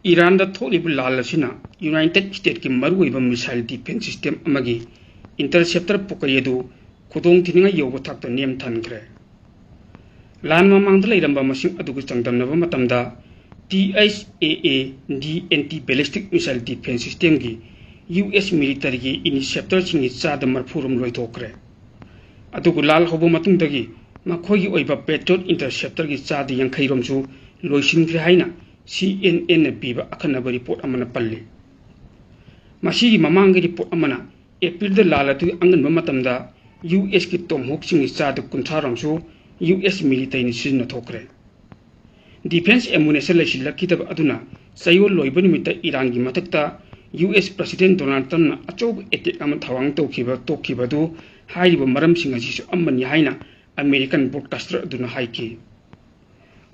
Iran थोलिब लाल United state की मरुब missile defence system interceptor पुकई खुदों थीनिंग यौब थाक name थनख्रे लान ममांग चंगदमनब THAAD anti ballistic missile defence system की US military की interceptor चाद मरफूरम लोथोख्रे लाल होब मखोई petrol interceptor की चाद यांखैरोमसु लोइसिनख्रे हाइना CNN पीब अखनब रिपोर्ट पल्ली ममांग रिपोर्ट एप्रिल लाल अंगन US की तोमहोक चाद कुंथारोमसु US मिलिटरी सिजनथोख्रे डिफेंस एमुनेशन लेसिलखिदब चयोल लोइब निमित्त ईरान की मथक्ता US प्रेसिडेंट डोनाल्ड ट्रम्प अचौब एटेक थवांग तोखिबदु हाइरिब मरमसिंग असिसु अमनि हाइना अमेरिकन ब्रॉडकास्टर हाइखि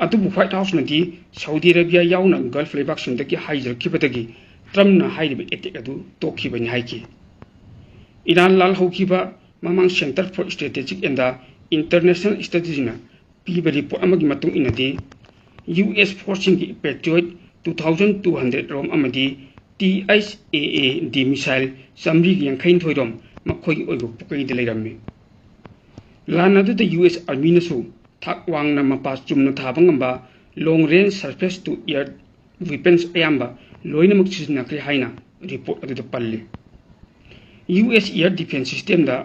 अदुबु व्हाइट हाउस नदी सऊदी अरेबिया याउना गल्फ लेबाकसिंदगी हाइजरखिबदगी ट्रम्पना हाइरिब एटेक अदु तोखिबनि हाइखि ईरान लाल हौखिबा ममांग centre for strategic and international स्टडीजना पीब रिपोर्ट अमगी मतुंग इनदी US फोर्सिंग की पेट्रियट 2200 रोम अमदी THAAD मिसाइल समरी यांखैन थोइरोम मखोई ओइबो पुकई दे लेरम्मी लान अदुदा US आर्मी नसु थाक वांगना मपा चुमना थाबा ngamba long range surface to air weapons अयाम्बा लोइनमक सिजनख्रे हाइना रिपोर्ट अदुदा पल्ली US एयर डिफेंस सिस्टम दा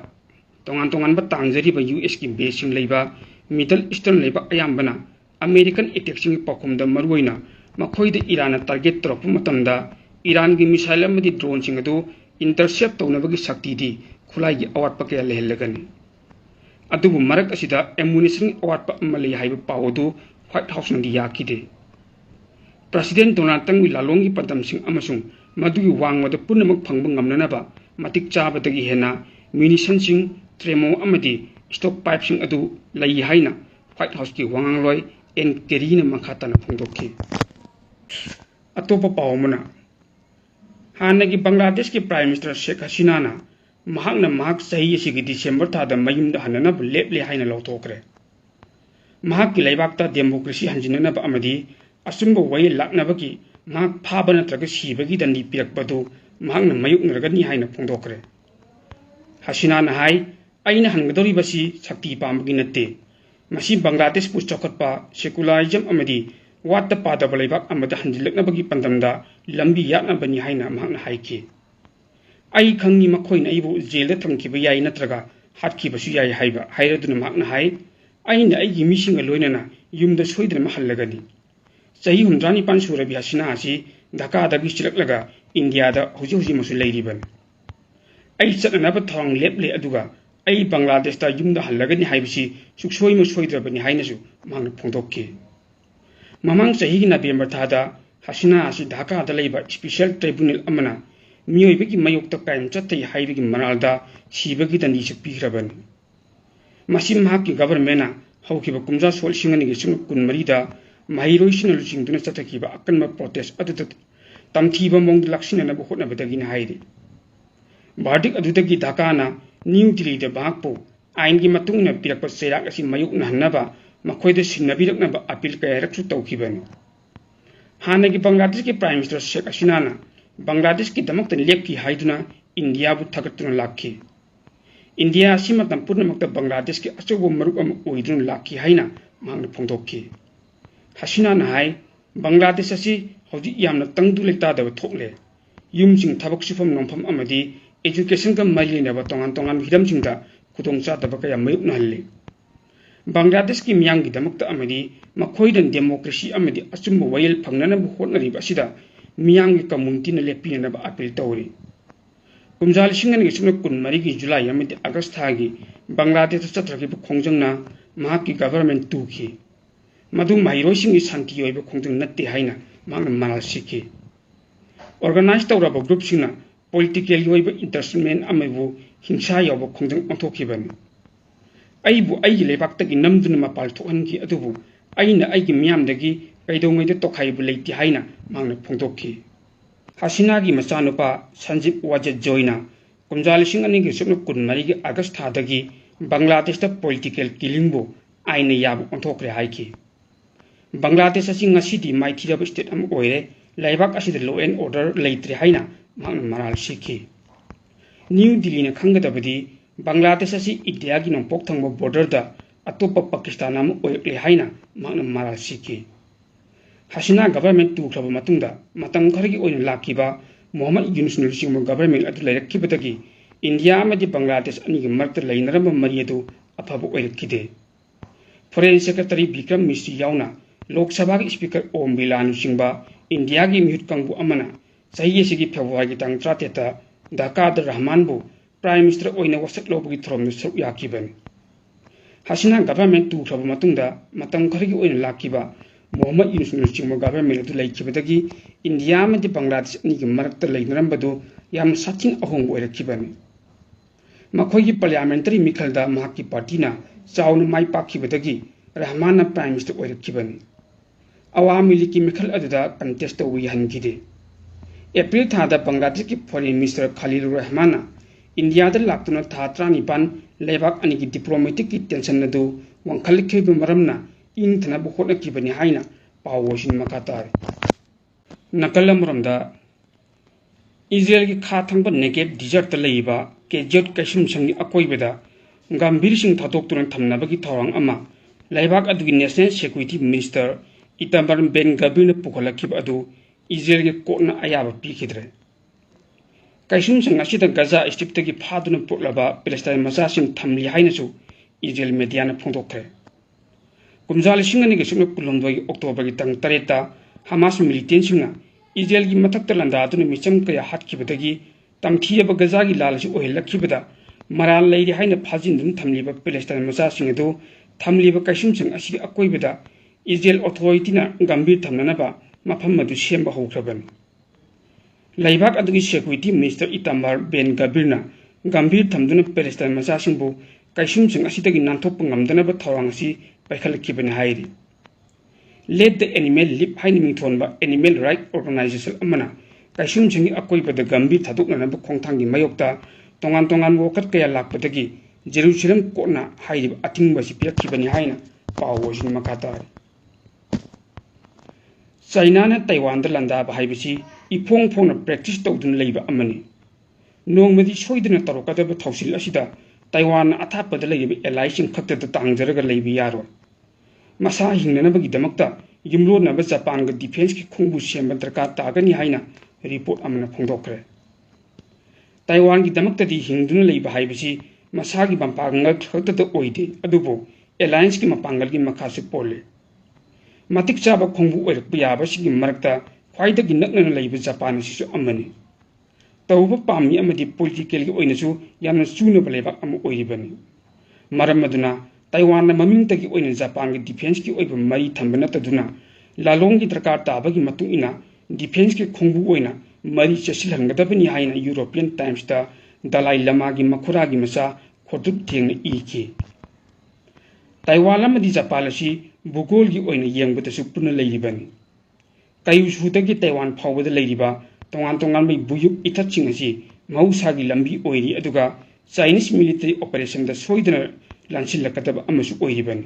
तोंगान तोंगानबा तांजरिबा US की बेसिंग लेबा मिडल ईस्टर्न लेबा अयाम्बना अमेरिकन एटेक्सिंग पाखुमदा मरुइना मखोइदा ईरान टारगेट तौरप मतमदा ईरान की मिसाइल अमदी ड्रोन सिंग अदु इंटरसेप्ट तौनबगी शक्तिदी खुलाइगी अवाटपा कया लेहलगनी अदुबु मरक असिदा एमुनेशन अवाटपा अमले हाइब पावदु व्हाइट हाउस नदी याखिदे प्रेसिडेंट डोनाल्ड ट्रम्प की लालोंगी पदमसिंग अमसुंग मदुगी वांगवद पुनमक फंगब ngamnanaba matik chabadagi hena munitionsiंग ट्रेमो अमदी स्टॉक पाइपसिंग अदु लई हाइना व्हाइट हाउस की वांगलोय एन केरीना मखाताना फोंदोखि अतोपा पावमना हानगी बांग्लादेश के प्राइम मिनिस्टर शेख हसीनाना महाकना महाक सही असिगी दिसंबर थादा मयुमदा हननब लेपले हाइना लौथोख्रे महाक की लेबाकता डेमोक्रेसी हंजिननब अमदी असुंब वय लाकनबगी महाक फाबा नत्रग सीबगी दंडी पिरकबदु महाकना मयुकनरगनी हाइना फोंदोख्रे हसीनाना हाई अइना हनगदोरिबसी शक्ति पामबगी नत्ते मसी बांग्लादेश पु चौखटपा सेकुलरिज्म अमदी वात पादब लेबाक अमदा हंजिलकनबगी पंदमदा लंबी यानबनी हाइना महाकना हाइखि आई खंगी मखोइना अइबु जेल थमखिब याई नत्रगा हाटखिबसु याई हाइबा हाइरदुना महाकना हाइ अइना अइगी मिसिंग लोइनना युमदा सोइदना हल्लगनी चही 19 सुरबी हसीना असी ढाकादगी चिलकलगा इंडियादा हुजी मसु लेरिबन आई चटनब थोंग लेपले अदुगा आई बांग्लादेश युमदा हल्लगनी हाइबसी सुक्सोइम सोइद्रबनी हाइनसु मांगना फोंदोखि ममांग चही नवेम्बर थादा हसीना असी ढाकादा लेबा स्पेशल ट्रिब्यूनल अमना मियोइबगी मयोक्ता क्राइम चत्तै हाइबगी मनालदा सीबगी दंडीसु पीख्रबनी मसी महाकि गवर्नमेंटना हौखिबा कुमजा सोल सिंगनिगी सुंग कुनमरीदा महिरोइसिना लुचिंगदुना चतखिबा अकनबा प्रोटेस्ट अदुद तमथीबा मोंग लक्सिननब होटनबदगिना हाइरि भारदिक अदुदगी ढाकाना न्यू दिल्ली बागपो आइन की मतुंगना पिरकप चेराक असी मयुकनहन्नबा मखोइदा सिन्नबिरकनबा अपील कयारकसु तौखिबनी हानगी बांग्लादेश के प्राइम मिनिस्टर शेख हसीनाना बांग्लादेश की दमकत लेपकी हाइदुना इंडियाबु थगतुना लाखि इंडिया असी मतम पुनमकता बांग्लादेश के अचौब मरुक अम ओइदुना लाखि हाइना मांगना फोंदोखि हसीनाना हाइ बांग्लादेश असी हौजि यामना तंगदु लेतादब थोकले युमसिंग थबक सुफम नोंफम अमदी एजुकेशन का मरी लेनब तोंगान तोंगान हिरमसिंगदा खुदोंग चादब कया मयुकनहल्ले बांग्लादेश की मियांग की दमकता अमदी मखोइदन डेमोक्रेसी अमदी अचुंब वयल फंगननब होटनरिब असिदा मियांग की कम्युनिटी न लेपिनब अपील तौरी कुमजाल सिंगनगी सुन कुनमरी की जुलाई अमदी अगस्त थागी बांग्लादेश चत्रगिब खोंजंगना महाकी गवर्नमेंट तुखि मधु महिरोइसिंगी शांति ओइब खोंजंग नत्ते हाइना मांगना मनाल सिखि ऑर्गेनाइज तौरब ग्रुप सिंगना पॉलिटिकल ओइब इंटरेस्टमेंट अमबु हिंसा याव खोंजंग ओंथोखिबनी अइबु अइगी लेबाक्तगी नमदुना मपाल थोहनकी अदुबु अइना अइगी मियामदगी कैदोंगैदा तोखाइबु लेति हाइना मांगना फोंदोखि हसीनागी मचानुपा संजीव वाजेद जोइना कुमजाल सिंगनिगी सुन कुनमरी अगस्त थादगी बांग्लादेश पॉलिटिकल किलिंगबु आइन याब ओंथोखरे हाइखि बांग्लादेश असी ngasi di maithirab state am oire लेबाक असिद लॉ एंड ऑर्डर लेत्रे हाइना महांगना मराल सिखी न्यू दिल्ली ने खंगदबदी बांग्लादेश असी इंडिया की नोंपोक थंगबो बॉर्डर दा अतोप पाकिस्तान अम ओयकले हाइना महांगना मराल सिखी हसीना गवर्नमेंट तुख्रब मतुंगदा मतम खरगी ओइन लाखिबा मोहम्मद यूनुस नुसिंग गवर्नमेंट अदु लेरक्खिबदगी इंडिया अमदी बांग्लादेश अनिगी मरक्त लेनरब मरी अदु अफब ओयरक्खिदे फॉरेन सेक्रेटरी विक्रम मिश्री यावना लोकसभा की स्पीकर ओम बिरला नुसिंगबा इंडिया की मिहुत कंगबु अमना सही असिगी फेब्रुवारी तंग 37 ढाका रहमानबु प्राइम मिनिस्टर ओइना वसक लोबगी थ्रोम सरुक याकिबन हसीना गवर्नमेंट तुख्रब मतुंगदा मतम खरगी ओइन लाखिबा मोहम्मद यूनुस नुसिंग गवर्नमेंट अदु लेखिबदगी इंडिया अमदी बांग्लादेश अनिगी मरक्त लेनरंबदु याम साथिन अहोंग ओयरक्खिबन मखोगी पार्लियामेंटरी मिखलदा महाकी पार्टीना चाउन माई पाखिबदगी रहमान प्राइम मिनिस्टर ओयरक्खिबन अवामी लीग की मिखल अदुदा कंटेस्ट तौबी हनखिदे एप्रिल थादा बांग्लादेश की foreign minister Khalil Rahman India लाक्तुना था 19 लेबाक अनिगी डिप्लोमेटिक की टेंशन अदु वंखलखिब मरमना इंथनब होटनखिबनि हाइना पावोसिन मखातार नकल अमरमदा इजराइल की खा थंब नेगेव डिजर्ट लेइबा केजट कैसुम संगी अकोइबदा गंभीर सिंह थादोक्तुना थमनबगी थौरांग अमा लेबाक अदुगी नेशनल सिक्योरिटी मिनिस्टर इतमर बेन गबीर पुखलखिब अदु इजराइल की कोर्टना अयाबा पीखिद्रे कैसुम संग असिदा गजा स्ट्रिप्तगी फादुना पुरलबा पैलेस्टाइन मचासिंग थमलि हाइनसु इजराइल मीडियाना फोंदोक्खरे कुमजा लिसिंग अनिगे सुमे कुलुमदोगी अक्टोबर की तंग 3 हमास मिलिटेंटसिंगना इजराइल की मथक्ता लंदादुना मिचम कया हाटखिबदगी तमथीब गजा की लालसु ओहिलखिबदा मराल लेरि हाइना फाजिनदुन थमलिबा पैलेस्टाइन मचासिंग अदु थमलिबा कैसुम संग असिगी अकोइबदा इजराइल अथॉरिटीना गंभीर थमननबा मफम अदु सेंबा हौख्रबन लेबाक अदुगी सिक्योरिटी मिनिस्टर इतमर बेन गबीरना गंभीर थमदुना पैलेस्टाइन मचासिंगबु कैसुम संग असिदगी नांथोप ngamदनबा थौरांग असि पाइखलखिबनि हाइरि लेट द एनिमल लिव हाइना मिंथोनबा एनिमल राइट ऑर्गेनाइजेशन अमना कैसुम संगी अकोइबदा गंभीर थादोकननबा खोंथांगी मयोक्ता तोंगान तोंगान वोकत कया लाकपदगी जेरूसलम कोर्टना हाइरिबा अथिंगबसि पिरखिबनि हाइना पावोसिन मखातार चाइना ने ताइवान लंदाब हाइबसी इफोंग फोंग प्रैक्टिस तौदुन लेबा अमनि नोंमदि सोइदना तरोकदब थौसिल असिदा ताइवान अथापद लेबा एलाइसिंग खक्तद तांगजरगा लेबि यारो मसा हिंगनबगी दमक्ता युमलोनब जापान ग डिफेंस की खुंगबु सेम दरकार तागनी हाइना रिपोर्ट अमना फोंदोखरे ताइवान की दमक्तदी हिंगदुन लेबा हाइबसी मसागी बंपांगल खक्तद ओइदे अदुबो एलायंस की मपांगल की मखासु पोले मतिक चाबा खुंगबु ओइरक याबसिगी मरक्ता ख्वाइदगी नकनन लेबा जापान सिसु अमनि तौबा पामी अमदी पॉलिटिकल की ओइनसु यामना चुनबा लेबाक अम ओइरिबनि मरम अदुना ताइवान ममिंगतगी ओइना जापान की डिफेंस की ओइबा मरी थंब नतदुना लालोंग की दरकार ताबगी मतुइना डिफेंस की खुंगबु ओइना मरी चसिलहंगदबनि हाइना यूरोपियन टाइम्स दा दलाई लमा की मखुरा की मसा खोदुक थेंगना इखि ताइवान अमदी जापान असि भूगोल की ओइना येंगबदसु पुना लेरिबनि कयुसुदगी ताइवान फावबदा लेरिबा तोंगान तोंगान बै बुयुक इथाचिंग असि मौसागी लंबी ओइरि अदुगा चाइनीज मिलिटरी ऑपरेशन दा सोइदना लांसिलकदब अमसु ओइरिबनि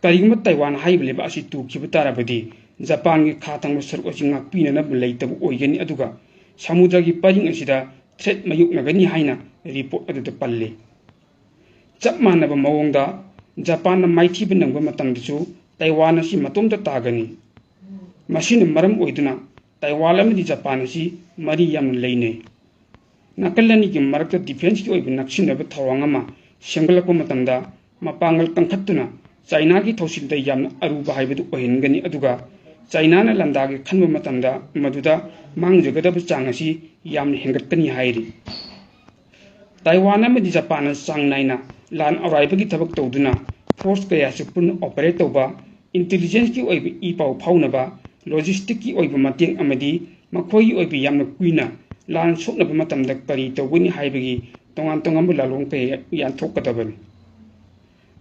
करिगुम ताइवान हाइबलेबा असि तुखिब ताराबदी जापान की खातंग सरुक असि ngakpinanab leitab oigani aduga samudra की परिंग असिदा थ्रेट मयुकनगनी हाइना रिपोर्ट अदुदा पल्ले चप मानब मवोंगदा जापान माइथीब नंगबा मतंगदसु ताइवान असि मतोमदा तागनी मसिन मरम ओइदुना ताइवान अमदि जापान असि मरी याम लेइने नकलनी की मरक डिफेंस की ओइब नक्सिनब थौरांग अमा सेंगलको मतंदा मपांगल कंखत्तुना चाइना की थौसिलदा याम अरुबा हाइबदु ओहिनगनी अदुगा चाइना ने लंदागे खनब मतंदा मदुदा मांगजगदब चांगसी याम हेंगटकनी हाइरि ताइवान अमदि जापान चांगनाइना लान अराइबगी थबक तौदुना फोर्स कया सुपुन ऑपरेट तौबा इंटेलिजेंस की ओइब इपाउ फाउनबा लॉजिस्टिक की ओइब मतेंग अमदि मखोई ओइब याम कुइना लान सोकनब मतंदा करी तौबनी हाइबगी तोंगान तोंगाम लालोंग पे यानथोकदबनि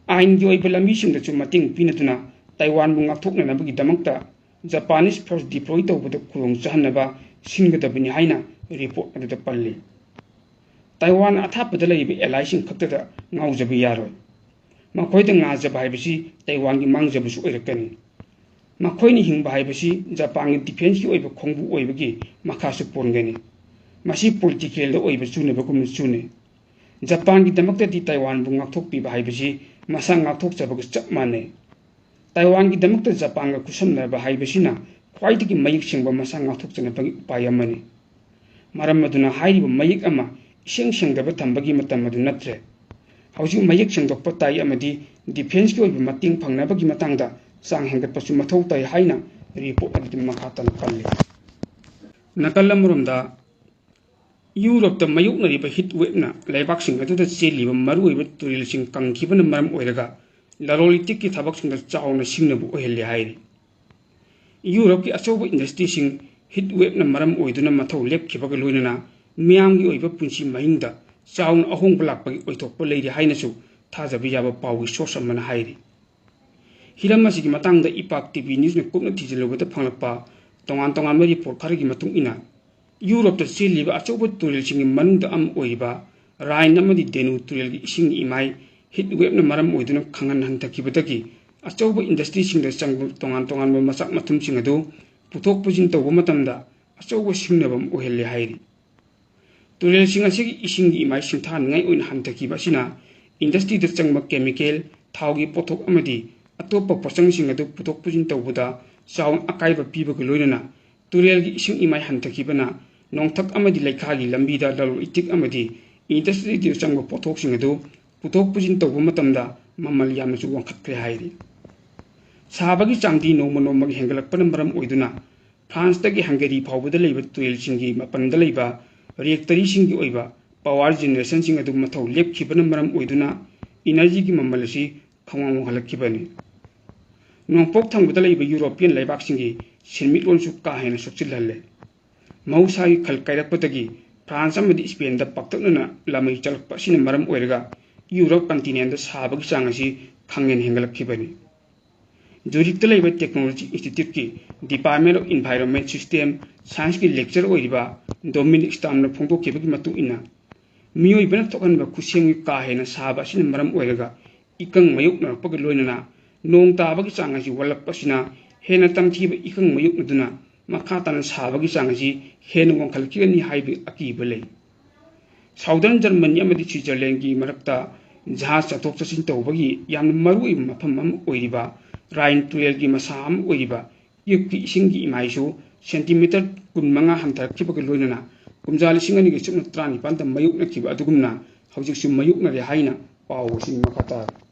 आइन की ओइब लमीसिंगदसु मतेंग पिनदुना ताइवान बु ngakthoknanabagi damakta Japanese force deploy तौबदा खुलोंग चाहनबा सिंगदबनि हाइना रिपोर्ट अदुदा पल्ले ताइवान अथापदा लेबा एलाइसिंग खक्तदा ngaujaba यारोय मखोयदा ngajaba हाइबसी ताइवान की मांगजबसु ओइरकनी ꯃꯈꯣꯏꯅ ꯍꯤꯡꯕ ꯍꯥꯏꯕꯁꯤ ꯖꯄꯥꯟꯒꯤ ꯗꯤꯐꯦꯟꯁꯀꯤ ꯑꯣꯏꯕ ꯈꯣꯡꯕꯨ ꯑꯣꯏꯕꯒꯤ ꯃꯈꯥꯁꯨ ꯄꯣꯟꯒꯅꯤ ꯃꯁꯤ ꯄꯣꯂꯤꯇꯤꯀꯦꯜꯗ ꯑꯣꯏꯕ ꯆꯨꯅꯕꯒꯨꯝꯅ ꯆꯨꯅꯩ ꯖꯄꯥꯟꯒꯤꯗꯃꯛꯇꯗꯤ ꯇꯥꯏꯋꯥꯟꯕꯨ ꯉꯥꯛꯊꯣꯛꯄꯤꯕ ꯍꯥꯏꯕꯁꯤ ꯃꯁꯥ ꯉꯥꯛꯊꯣꯛꯆꯕꯒ ꯆꯞ ꯃꯥꯟꯅꯩ ꯇꯥꯏꯋꯥꯟꯒꯤꯗꯃꯛꯇ ꯖꯄꯥꯟꯒ ꯈꯨꯠꯁꯝꯅꯕ ꯍꯥꯏꯕꯁꯤꯅ ꯈ꯭ꯋꯥꯏꯗꯒꯤ ꯃꯌꯦꯛ ꯁꯦꯡꯕ ꯃꯁꯥ ꯉꯥꯛꯊꯣꯛꯆꯅꯕꯒꯤ ꯎꯄꯥꯏ ꯑꯃꯅꯤ ꯃꯔꯝ ꯑꯗꯨꯅ ꯍꯥꯏꯔꯤꯕ ꯃꯌꯦꯛ ꯑꯃ ꯏꯁꯦꯡ ꯁꯦꯡꯗꯕ ꯊꯝꯕꯒꯤ ꯃꯇꯝ ꯑꯗꯨ ꯅꯠꯇ꯭ꯔꯦ ꯍꯧꯖꯤꯛ ꯃꯌꯦꯛ ꯁꯦꯡꯗꯣꯛꯄ ꯇꯥꯏ ꯑꯃꯗꯤ ꯗꯤꯐꯦꯟꯁꯀꯤ ꯑꯣꯏꯕ ꯃꯇꯦꯡ ꯐꯪꯅꯕꯒꯤ ꯃꯇꯥꯡꯗ ꯆꯥꯡ ꯍꯦꯟꯒꯠꯄꯁꯨ ꯃꯊꯧ ꯇꯥꯏ ꯍꯥꯏꯅ ꯔꯤꯄꯣꯔꯠ ꯑꯗꯨꯗ ꯃꯈꯥ ꯇꯥꯅ ꯄꯜꯂꯤ ꯅꯥꯀꯜ ꯑꯃꯔꯣꯝꯗ ꯌꯨꯔꯣꯞꯇ ꯃꯥꯌꯣꯛꯅꯔꯤꯕ ꯍꯤꯠ ꯋꯦꯕꯅ ꯂꯩꯕꯥꯛꯁꯤꯡ ꯑꯗꯨꯗ ꯆꯦꯜꯂꯤꯕ ꯃꯔꯨꯑꯣꯏꯕ ꯇꯨꯔꯦꯜꯁꯤꯡ ꯀꯪꯈꯤꯕꯅ ꯃꯔꯝ ꯑꯣꯏꯔꯒ ꯂꯂꯣꯟ ꯏꯇꯤꯛꯀꯤ ꯊꯕꯛꯁꯤꯡꯗ ꯆꯥꯎꯅ ꯁꯤꯡꯅꯕ ꯑꯣꯏꯍꯜꯂꯤ ꯍꯥꯏꯔꯤ ꯌꯨꯔꯣꯞꯀꯤ ꯑꯆꯧꯕ ꯏꯟꯗꯁꯇ꯭ꯔꯤꯁꯤꯡ ꯍꯤꯠ ꯋꯦꯕꯅ ꯃꯔꯝ ꯑꯣꯏꯗꯨꯅ ꯃꯊꯧ ꯂꯦꯞꯈꯤꯕꯒ ꯂꯣꯏꯅꯅ ꯃꯤꯌꯥꯝꯒꯤ ꯑꯣꯏꯕ ꯄꯨꯟꯁꯤ ꯃꯍꯤꯡꯗ ꯆꯥꯎꯅ ꯑꯍꯣꯡꯕ ꯂꯥꯛꯄꯒꯤ ꯑꯣꯏꯊꯣꯛꯄ ꯂꯩꯔꯤ ꯍꯥꯏꯅꯁꯨ ꯊꯥꯖꯕ ꯌꯥꯕ ꯄꯥꯎꯒꯤ ꯁꯣꯔꯁ ꯑꯃꯅ ꯍꯥꯏꯔꯤ ꯍꯤꯔꯝ ꯑꯁꯤꯒꯤ ꯃꯇꯥꯡꯗ ꯏꯄꯥꯛ ꯇꯤꯚꯤ ꯅ꯭ꯌꯨꯁꯅ ꯀꯨꯞꯅ ꯊꯤꯖꯤꯜꯂꯨꯕꯗ ꯐꯪꯂꯛꯄ ꯇꯣꯉꯥꯟ ꯇꯣꯉꯥꯟꯕ ꯔꯤꯄꯣꯔꯠ ꯈꯔꯒꯤ ꯃꯇꯨꯡ ꯏꯟꯅ ꯌꯨꯔꯣꯞꯇ ꯆꯦꯜꯂꯤꯕ ꯑꯆꯧꯕ ꯇꯨꯔꯦꯜꯁꯤꯡꯒꯤ ꯃꯅꯨꯡꯗ ꯑꯃ ꯑꯣꯏꯔꯤꯕ ꯔꯥꯏꯟ ꯑꯃꯗꯤ ꯗꯦꯅꯨ ꯇꯨꯔꯦꯜꯒꯤ ꯏꯁꯤꯡ ꯏꯃꯥꯏ ꯍꯤꯠ ꯋꯦꯕꯅ ꯃꯔꯝ ꯑꯣꯏꯗꯨꯅ ꯈꯪꯍꯟ ꯍꯟꯊꯈꯤꯕꯗꯒꯤ ꯑꯆꯧꯕ ꯏꯟꯗꯁꯇ꯭ꯔꯤꯁꯤꯡꯗ ꯆꯪꯕ ꯇꯣꯉꯥꯟ ꯇꯣꯉꯥꯟꯕ ꯃꯆꯥꯛ ꯃꯊꯨꯝꯁꯤꯡ ꯑꯗꯨ ꯄꯨꯊꯣꯛ ꯄꯨꯁꯤꯟ ꯇꯧꯕ ꯃꯇꯝꯗ ꯑꯆꯧꯕ ꯁꯤꯡꯅꯕ ꯑꯃ ꯑꯣꯏꯍꯜꯂꯤ ꯍꯥꯏꯔꯤ ꯇꯨꯔꯦꯜꯁꯤꯡ ꯑꯁꯤꯒꯤ ꯏꯁꯤꯡꯒꯤ ꯏꯃꯥꯏ ꯁꯤꯡꯊꯥꯅꯤꯡꯉꯥꯏ ꯑꯣꯏꯅ ꯍꯟꯊꯈꯤꯕ ꯑꯁꯤꯅ ꯏꯟꯗꯁꯇ꯭ꯔꯤꯗ ꯆꯪꯕ ꯀꯦꯃꯤꯀꯦꯜ ꯊꯥꯎꯒꯤ ꯄꯣꯠꯊꯣꯛ ꯑꯃꯗꯤ ꯑꯇꯣꯞꯄ ꯄꯣꯠꯆꯪꯁꯤꯡ ꯑꯗꯨ ꯄꯨꯊꯣꯛ ꯄꯨꯁꯤꯟ ꯇꯧꯕꯗ ꯆꯥꯎꯅ ꯑꯀꯥꯏꯕ ꯄꯤꯕꯒ ꯂꯣꯏꯅꯅ ꯇꯨꯔꯦꯜꯒꯤ ꯏꯁꯤꯡ ꯏꯃꯥꯏ ꯍꯟꯊꯈꯤꯕꯅ ꯅꯣꯡꯊꯛ ꯑꯃꯗꯤ ꯂꯩꯈꯥꯒꯤ ꯂꯝꯕꯤꯗ ꯂꯂꯣꯟ ꯏꯇꯤꯛ ꯑꯃꯗꯤ ꯏꯟꯗꯁꯇ꯭ꯔꯤꯗ ꯆꯪꯕ ꯄꯣꯠꯊꯣꯛꯁꯤꯡ ꯑꯗꯨ ꯄꯨꯊꯣꯛ ꯄꯨꯁꯤꯟ ꯇꯧꯕ ꯃꯇꯝꯗ ꯃꯃꯜ ꯌꯥꯝꯅꯁꯨ ꯋꯥꯡꯈꯠꯈ꯭ꯔꯦ ꯍꯥꯏꯔꯤ ꯁꯥꯕꯒꯤ ꯆꯥꯡꯗꯤ ꯅꯣꯡꯃ ꯅꯣꯡꯃꯒꯤ ꯍꯦꯟꯒꯠꯂꯛꯄꯅ ꯃꯔꯝ ꯑꯣꯏꯗꯨꯅ ꯐ꯭ꯔꯥꯟꯁꯇꯒꯤ ꯍꯪꯒꯦꯔꯤ ꯐꯥꯎꯕꯗ ꯂꯩꯕ ꯇꯨꯔꯦꯜꯁꯤꯡꯒꯤ ꯃꯄꯥꯟꯗ ꯂꯩꯕ ꯔꯤꯑꯦꯛꯇꯔꯤꯁꯤꯡꯒꯤ ꯑꯣꯏꯕ ꯄꯥꯋꯔ ꯖꯦꯅꯦꯔꯦꯁꯟꯁꯤꯡ ꯑꯗꯨ ꯃꯊꯧ ꯂꯦꯞꯈꯤꯕꯅ ꯃꯔꯝ ꯑꯣꯏꯗꯨꯅ ꯏꯅꯔꯖꯤꯒꯤ ꯃꯃꯜ ꯑꯁꯤ ꯈꯪꯋꯥꯡ ꯋꯥꯡꯈꯠꯂꯛꯈꯤꯕꯅꯤ ꯅꯣꯡꯄꯣꯛ ꯊꯪꯕꯗ ꯂꯩꯕ ꯌꯨꯔꯣꯄꯤꯌꯟ ꯂꯩꯕꯥꯛꯁꯤꯡꯒꯤ ꯁꯦꯟꯃꯤꯠꯂꯣꯟꯁꯨ ꯀꯥ ꯍꯦꯟꯅ ꯁꯣꯛꯆꯤꯜꯍꯜꯂꯦ ꯃꯍꯧꯁꯥꯒꯤ ꯈꯜ ꯀꯥꯏꯔꯛꯄꯗꯒꯤ ꯐ꯭ꯔꯥꯟꯁ ꯑꯃꯗꯤ ꯁ꯭ꯄꯦꯟꯗ ꯄꯥꯛꯇꯛꯅꯅ ꯂꯥꯃꯩ ꯆꯠꯂꯛꯄ ꯑꯁꯤꯅ ꯃꯔꯝ ꯑꯣꯏꯔꯒ ꯌꯨꯔꯣꯞ ꯀꯟꯇꯤꯅꯦꯟꯇ ꯁꯥꯕꯒꯤ ꯆꯥꯡ ꯑꯁꯤ ꯈꯪꯍꯦꯟ ꯍꯦꯟꯒꯠꯂꯛꯈꯤꯕꯅꯤ ꯖꯨꯔꯤꯛꯇ ꯂꯩꯕ ꯇꯦꯛꯅꯣꯂꯣꯖꯤ ꯏꯟꯁꯇꯤꯇ꯭ꯌꯨꯠꯀꯤ ꯗꯤꯄꯥꯔꯠꯃꯦꯟ ꯑꯣꯐ ꯏꯟꯚꯥꯏꯔꯣꯟꯃꯦꯟ ꯁꯤꯁꯇꯦꯝ ꯁꯥꯏꯟꯁꯀꯤ ꯂꯦꯛꯆꯔ ꯑꯣꯏꯔꯤꯕ ꯗꯣꯃꯤꯅꯤꯛ ꯁ꯭ꯇꯥꯝꯅ ꯐꯣꯡꯗꯣꯛꯈꯤꯕꯒꯤ ꯃꯇꯨꯡ ꯏꯟꯅ ꯃꯤꯑꯣꯏꯕꯅ ꯊꯣꯛꯍꯟꯕ ꯈꯨꯠꯁꯦꯝꯒꯤ ꯀꯥ ꯍꯦꯟꯅ ꯁꯥꯕ ꯑꯁꯤꯅ ꯃꯔꯝ ꯑꯣꯏꯔꯒ ꯏꯀꯪ ꯃꯥꯌꯣꯛꯅꯔꯛꯄꯒ ꯂꯣꯏꯅꯅ ꯅꯣꯡ ꯇꯥꯕꯒꯤ ꯆꯥꯡ ꯑꯁꯤ ꯋꯥꯠꯂꯛꯄ ꯑꯁꯤꯅ ꯍꯦꯟꯅ ꯇꯝꯊꯤꯕ ꯏꯀꯪ ꯃꯥꯌꯣꯛꯅꯗꯨꯅ ꯃꯈꯥ ꯇꯥꯅ ꯁꯥꯕꯒꯤ ꯆꯥꯡ ꯑꯁꯤ ꯍꯦꯟꯅ ꯋꯥꯡꯈꯠꯂꯛꯈꯤꯒꯅꯤ ꯍꯥꯏꯕꯒꯤ ꯑꯀꯤꯕ ꯂꯩ ꯁꯥꯎꯗꯔꯟ ꯖꯔꯃꯅꯤ ꯑꯃꯗꯤ ꯁ꯭ꯋꯤꯠꯖꯔꯂꯦꯟꯒꯤ ꯃꯔꯛꯇ ꯖꯍꯥꯖ ꯆꯠꯊꯣꯛ ꯆꯠꯁꯤꯟ ꯇꯧꯕꯒꯤ ꯌꯥꯝꯅ ꯃꯔꯨꯑꯣꯏꯕ ꯃꯐꯝ ꯑꯃ ꯑꯣꯏꯔꯤꯕ ꯔꯥꯏꯟ ꯇꯨꯔꯦꯜꯒꯤ ꯃꯁꯥ ꯑꯃ ꯑꯣꯏꯔꯤꯕ ꯌꯨꯞꯀꯤ ꯏꯁꯤꯡꯒꯤ ꯏꯃꯥꯏꯁꯨ ꯁꯦꯟꯇꯤꯃꯤꯇꯔ 15 ꯍꯟꯊꯔꯛꯈꯤꯕꯒ ꯂꯣꯏꯅꯅ ꯀꯨꯝꯖꯥ 2019ꯗ ꯃꯥꯌꯣꯛꯅꯈꯤꯕ ꯑꯗꯨꯒꯨꯝꯅ ꯍꯧꯖꯤꯛꯁꯨ ꯃꯥꯌꯣꯛꯅꯔꯦ ꯍꯥꯏꯅ ꯄꯥꯎ ꯑꯁꯤ ꯃꯈꯥ ꯇꯥꯔꯤ